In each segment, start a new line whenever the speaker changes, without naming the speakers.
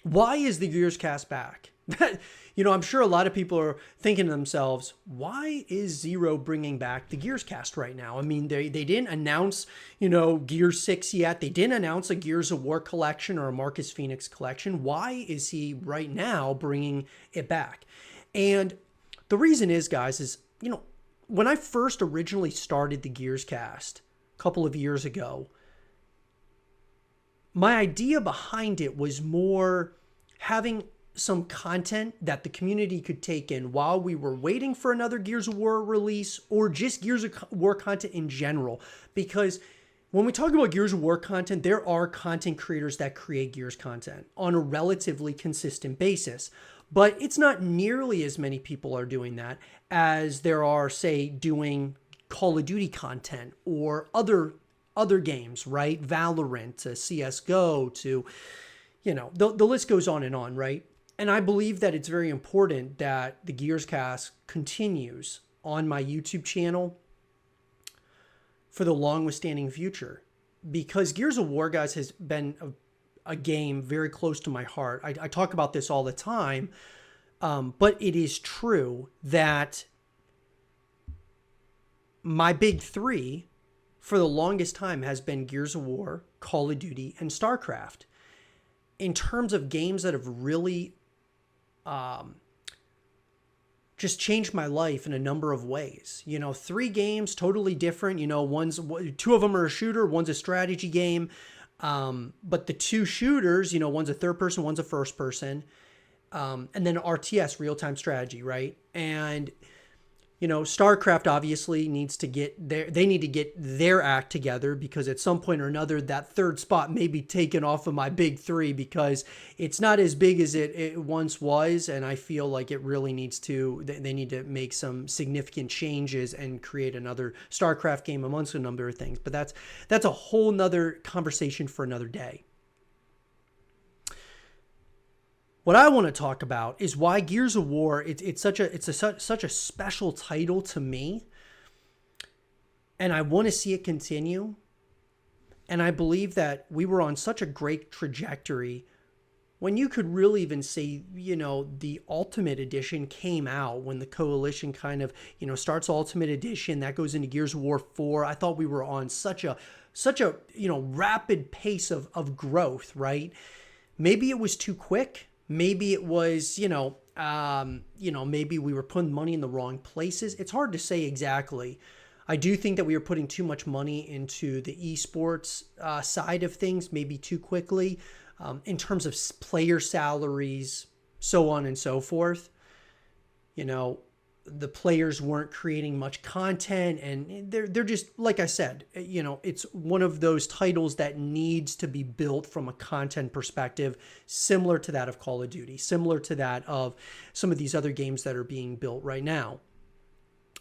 why is the Gears Cast back? I'm sure a lot of people are thinking to themselves, why is Zero bringing back the Gears Cast right now? I mean, they didn't announce, Gears 6 yet. They didn't announce a Gears of War collection or a Marcus Phoenix collection. Why is he right now bringing it back? And the reason is, guys, when I first originally started the Gears Cast a couple of years ago, my idea behind it was more having some content that the community could take in while we were waiting for another Gears of War release, or just Gears of War content in general. Because when we talk about Gears of War content, there are content creators that create Gears content on a relatively consistent basis. But it's not nearly as many people are doing that as there are, say, doing Call of Duty content or other games, right? Valorant to CSGO to, the list goes on, right? And I believe that it's very important that the Gears Cast continues on my YouTube channel for the long withstanding future, because Gears of War, guys, has been a game very close to my heart. I talk about this all the time, but it is true that my big three for the longest time has been Gears of War, Call of Duty, and StarCraft. In terms of games that have really just changed my life in a number of ways. 3 games, totally different. 2 of them are a shooter, one's a strategy game. But the 2 shooters, one's a third person, one's a first person. And then RTS, real-time strategy, right? And StarCraft obviously needs to get their act together, because at some point or another, that third spot may be taken off of my big 3, because it's not as big as it once was. And I feel like it really they need to make some significant changes and create another StarCraft game amongst a number of things. But that's a whole nother conversation for another day. What I want to talk about is why Gears of War, it's such a special title to me, and I want to see it continue. And I believe that we were on such a great trajectory when you could really even say, the Ultimate Edition came out, when the Coalition kind of, starts Ultimate Edition, that goes into Gears of War 4. I thought we were on such a rapid pace of growth, right? Maybe it was too quick. Maybe it was, maybe we were putting money in the wrong places. It's hard to say exactly. I do think that we were putting too much money into the esports side of things, maybe too quickly, in terms of player salaries, so on and so forth. The players weren't creating much content, and they're just, like I said, it's one of those titles that needs to be built from a content perspective, similar to that of Call of Duty, similar to that of some of these other games that are being built right now.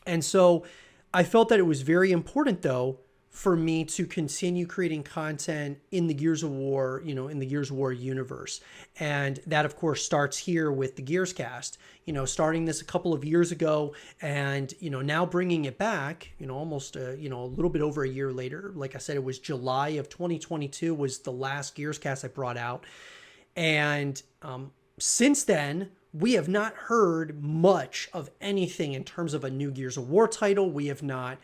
And so I felt that it was very important, though, for me to continue creating content in the Gears of War, in the Gears of War universe. And that, of course, starts here with the Gears Cast, starting this a couple of years ago, and, now bringing it back, almost, a little bit over a year later. Like I said, it was July of 2022 was the last Gears Cast I brought out. And since then, we have not heard much of anything in terms of a new Gears of War title. We have not,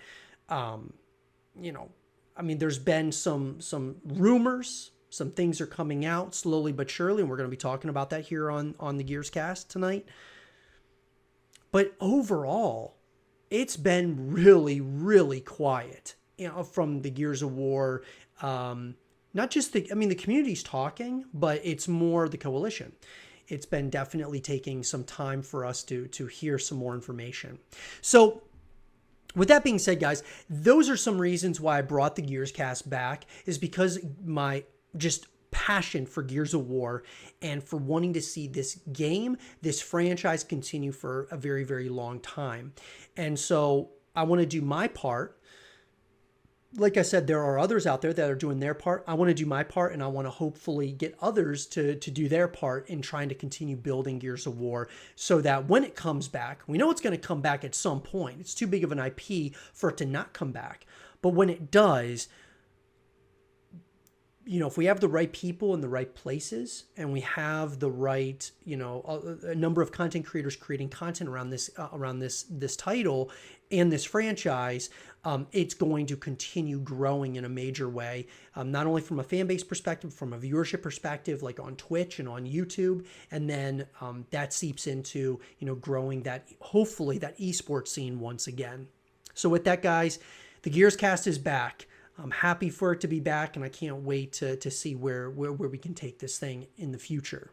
there's been some rumors, some things are coming out slowly but surely, and we're going to be talking about that here on the Gears Cast tonight. But overall, it's been really, really quiet, from the Gears of War. Not just the community's talking, but it's more the Coalition. It's been definitely taking some time for us to hear some more information. So, with that being said, guys, those are some reasons why I brought the Gears Cast back, is because my just passion for Gears of War and for wanting to see this game, this franchise continue for a very, very long time. And so I want to do my part. Like I said, there are others out there that are doing their part. I want to do my part, and I want to hopefully get others to do their part in trying to continue building Gears of War, so that when it comes back, we know it's going to come back at some point. It's too big of an IP for it to not come back. But when it does, if we have the right people in the right places, and we have the right, a number of content creators creating content around this title and this franchise, it's going to continue growing in a major way, not only from a fan base perspective, from a viewership perspective, like on Twitch and on YouTube, and then that seeps into growing that, hopefully, that esports scene once again. So with that, guys, the Gearscast is back. I'm happy for it to be back, and I can't wait to see where we can take this thing in the future.